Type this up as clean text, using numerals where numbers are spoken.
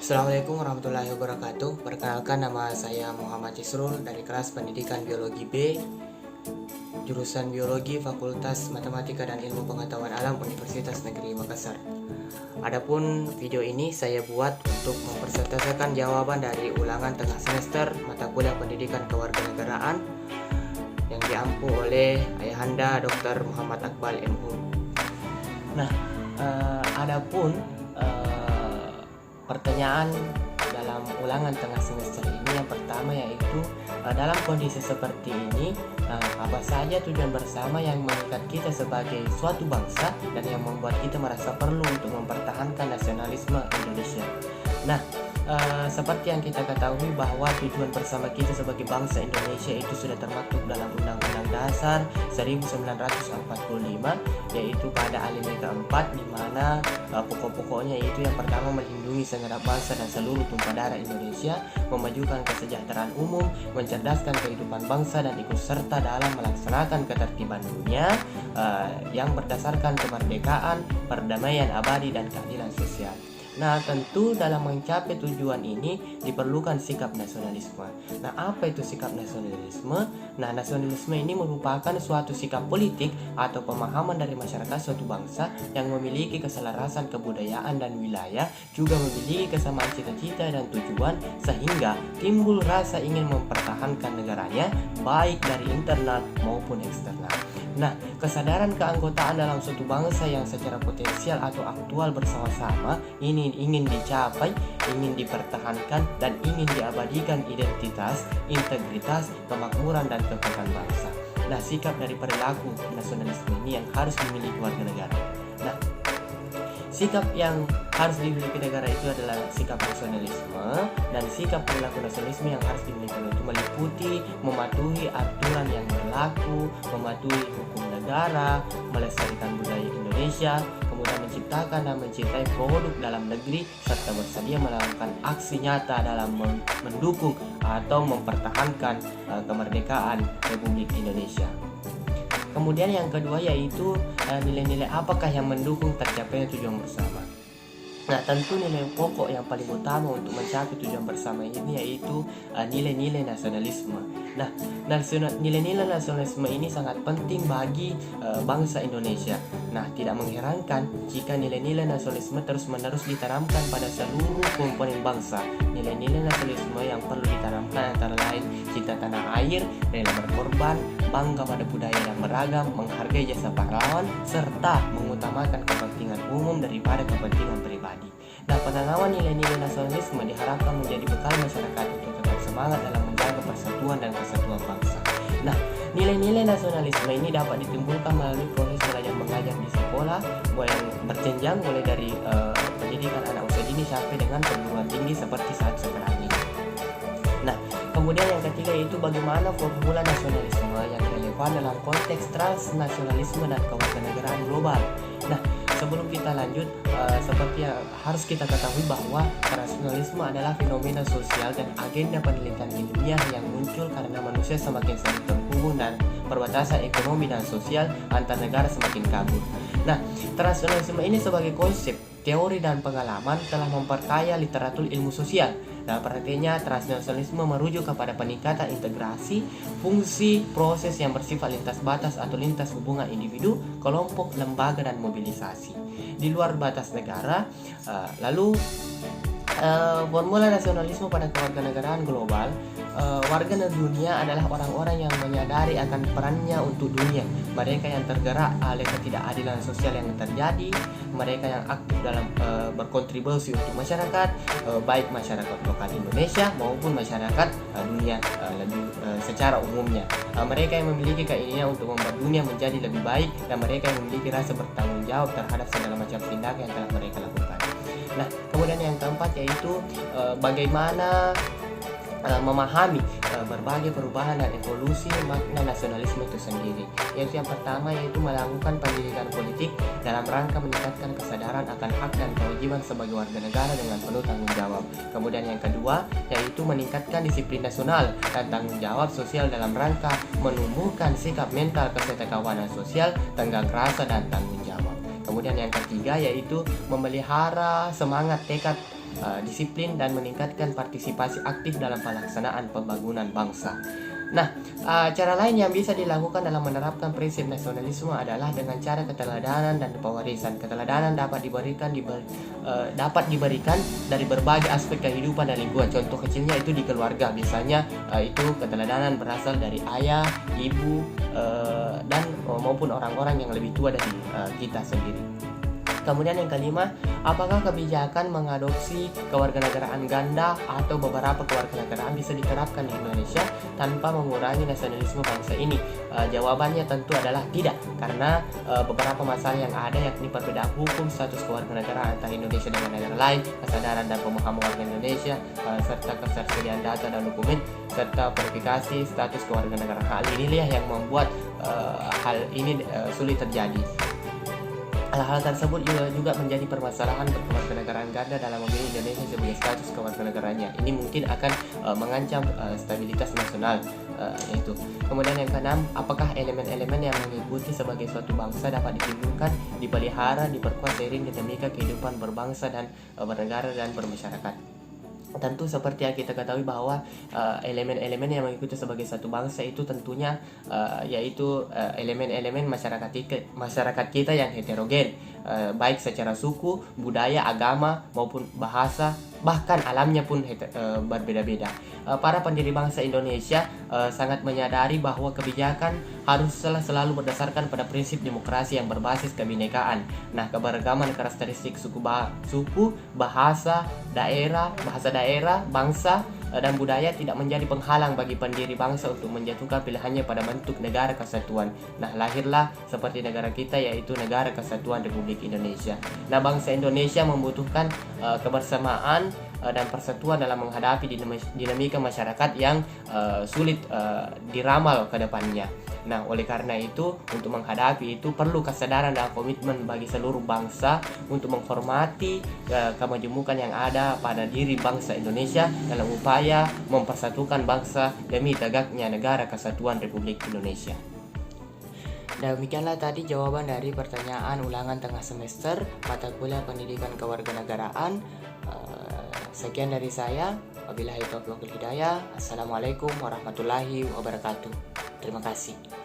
Assalamualaikum warahmatullahi wabarakatuh. Perkenalkan, nama saya Muhammad Isrul dari kelas pendidikan biologi B, jurusan biologi Fakultas Matematika dan Ilmu Pengetahuan Alam Universitas Negeri Makassar. Adapun video ini saya buat untuk mempresentasikan jawaban dari ulangan tengah semester mata kuliah pendidikan kewarganegaraan yang diampu oleh Ayahanda Dr. Muhammad Akbal MHum. Nah, adapun pertanyaan dalam ulangan tengah semester ini yang pertama yaitu dalam kondisi seperti ini apa saja tujuan bersama yang mengikat kita sebagai suatu bangsa dan yang membuat kita merasa perlu untuk mempertahankan nasionalisme Indonesia. Nah, seperti yang kita ketahui bahwa tujuan bersama kita sebagai bangsa Indonesia itu sudah termaktub dalam Undang-Undang Dasar 1945, yaitu pada alinea keempat, di mana pokok-pokoknya itu yang pertama melindungi segenap bangsa dan seluruh tumpah darah Indonesia, memajukan kesejahteraan umum, mencerdaskan kehidupan bangsa dan ikut serta dalam melaksanakan ketertiban dunia yang berdasarkan kemerdekaan, perdamaian abadi dan keadilan sosial. Nah, tentu dalam mencapai tujuan ini diperlukan sikap nasionalisme. Nah, apa itu sikap nasionalisme? Nah, nasionalisme ini merupakan suatu sikap politik atau pemahaman dari masyarakat suatu bangsa yang memiliki keselarasan kebudayaan dan wilayah, juga memiliki kesamaan cita-cita dan tujuan, sehingga timbul rasa ingin mempertahankan negaranya baik dari internal maupun eksternal. Nah, kesadaran keanggotaan dalam suatu bangsa yang secara potensial atau aktual bersama-sama ini ingin dicapai, ingin dipertahankan, dan ingin diabadikan identitas, integritas, kemakmuran, dan kekuatan bangsa. Nah, sikap dari perilaku nasionalisme ini yang harus dimiliki warga negara. Nah, sikap yang harus dimiliki negara itu adalah sikap nasionalisme, dan sikap perilaku nasionalisme yang harus dimiliki itu meliputi mematuhi aturan yang berlaku, mematuhi hukum negara, melestarikan budaya Indonesia, kemudian menciptakan dan mencintai produk dalam negeri, serta bersedia melakukan aksi nyata dalam mendukung atau mempertahankan kemerdekaan Republik Indonesia. Kemudian yang kedua yaitu nilai-nilai apakah yang mendukung tercapainya tujuan bersama. Nah, tentu nilai pokok yang paling utama untuk mencapai tujuan bersama ini yaitu nilai-nilai nasionalisme. Nah, nilai-nilai nasionalisme ini sangat penting bagi bangsa Indonesia. Nah, tidak mengherankan jika nilai-nilai nasionalisme terus-menerus ditanamkan pada seluruh komponen bangsa. Nilai-nilai nasionalisme yang perlu ditanamkan antara lain cinta tanah air, rela berkorban, bangga pada budaya yang beragam, menghargai jasa pahlawan, serta mengutamakan kepentingan umum daripada kepentingan pribadi. Nah, penanaman nilai-nilai nasionalisme diharapkan menjadi bekal masyarakat untuk tetap semangat dalam menjaga persatuan dan kesatuan bangsa. Nah, nilai-nilai nasionalisme ini dapat ditimbulkan melalui proses belajar mengajar di sekolah, yang berjenjang mulai dari pendidikan anak usia dini sampai dengan perguruan tinggi seperti saat sekarang ini. Nah, kemudian yang ketiga yaitu bagaimana formula nasionalisme yang relevan dalam konteks transnasionalisme dan kewarganegaraan global. Nah, sebelum kita lanjut, seperti yang harus kita ketahui bahwa transnasionalisme adalah fenomena sosial dan agenda penelitian ilmiah yang muncul karena manusia semakin sering terhubung dan perbatasan ekonomi dan sosial antar negara semakin kabur. Nah, transnasionalisme ini sebagai konsep, teori dan pengalaman telah memperkaya literatur ilmu sosial. Nah, perhatiannya transnasionalisme merujuk kepada peningkatan integrasi, fungsi, proses yang bersifat lintas batas atau lintas hubungan individu, kelompok, lembaga, dan mobilisasi di luar batas negara. Lalu formula nasionalisme pada kewarganegaraan global. Warga dunia adalah orang-orang yang menyadari akan perannya untuk dunia. Mereka yang tergerak oleh ketidakadilan sosial yang terjadi, mereka yang aktif dalam berkontribusi untuk masyarakat, baik masyarakat lokal Indonesia maupun masyarakat dunia secara umumnya. Mereka yang memiliki keinginan untuk membuat dunia menjadi lebih baik, dan mereka yang memiliki rasa bertanggung jawab terhadap segala macam tindakan yang telah mereka lakukan. Nah, kemudian yang keempat yaitu bagaimana memahami berbagai perubahan dan evolusi makna nasionalisme itu sendiri. Yaitu yang pertama yaitu melakukan pendidikan politik dalam rangka meningkatkan kesadaran akan hak dan kewajiban sebagai warga negara dengan penuh tanggung jawab. Kemudian yang kedua yaitu meningkatkan disiplin nasional dan tanggung jawab sosial dalam rangka menumbuhkan sikap mental kesetakawanan sosial, tenggang rasa, dan tanggung jawab. Kemudian yang ketiga yaitu memelihara semangat tekad disiplin dan meningkatkan partisipasi aktif dalam pelaksanaan pembangunan bangsa. Nah, cara lain yang bisa dilakukan dalam menerapkan prinsip nasionalisme adalah dengan cara keteladanan dan pewarisan. Keteladanan dapat diberikan dari berbagai aspek kehidupan dan lingkungan. Contoh kecilnya itu di keluarga, biasanya itu keteladanan berasal dari ayah, ibu, dan maupun orang-orang yang lebih tua dari kita sendiri. Kemudian yang kelima, apakah kebijakan mengadopsi kewarganegaraan ganda atau beberapa kewarganegaraan bisa diterapkan di Indonesia tanpa mengurangi nasionalisme bangsa ini? Jawabannya tentu adalah tidak, karena beberapa masalah yang ada, yakni perbedaan hukum, status kewarganegaraan antara Indonesia dengan negara lain, kesadaran dan pemahaman warga Indonesia, serta ketersediaan data dan dokumen, serta verifikasi status kewarganegaraan. Hal inilah yang membuat hal ini sulit terjadi. Hal-hal tersebut juga menjadi permasalahan kewarganegaraan ganda dalam memilih Indonesia sebagai status kewarganegaraannya. Ini mungkin akan mengancam stabilitas nasional, yaitu. Kemudian yang keenam, apakah elemen-elemen yang mengikuti sebagai suatu bangsa dapat ditimbulkan, dipelihara, diperkuat seiring dinamika kehidupan berbangsa dan bernegara dan bermasyarakat. Tentu seperti yang kita ketahui bahwa elemen-elemen yang mengikuti sebagai satu bangsa itu tentunya yaitu elemen-elemen masyarakat kita yang heterogen, baik secara suku, budaya, agama maupun bahasa, bahkan alamnya pun berbeda-beda. Para pendiri bangsa Indonesia sangat menyadari bahwa kebijakan harus selalu berdasarkan pada prinsip demokrasi yang berbasis kebinekaan. Nah, keberagaman karakteristik suku, bahasa daerah, bangsa dan budaya tidak menjadi penghalang bagi pendiri bangsa untuk menjatuhkan pilihannya pada bentuk negara kesatuan. Nah, lahirlah seperti negara kita, yaitu Negara Kesatuan Republik Indonesia. Nah, bangsa Indonesia membutuhkan kebersamaan dan persatuan dalam menghadapi dinamika masyarakat yang sulit diramal ke depannya. Nah, oleh karena itu, untuk menghadapi itu perlu kesadaran dan komitmen bagi seluruh bangsa untuk menghormati kemajemukan yang ada pada diri bangsa Indonesia dalam upaya mempersatukan bangsa demi tegaknya Negara Kesatuan Republik Indonesia. Demikianlah tadi jawaban dari pertanyaan ulangan tengah semester mata kuliah pendidikan kewarganegaraan. Sekian dari saya. Wabillahi taufiq wal hidayah. Assalamualaikum warahmatullahi wabarakatuh. Terima kasih.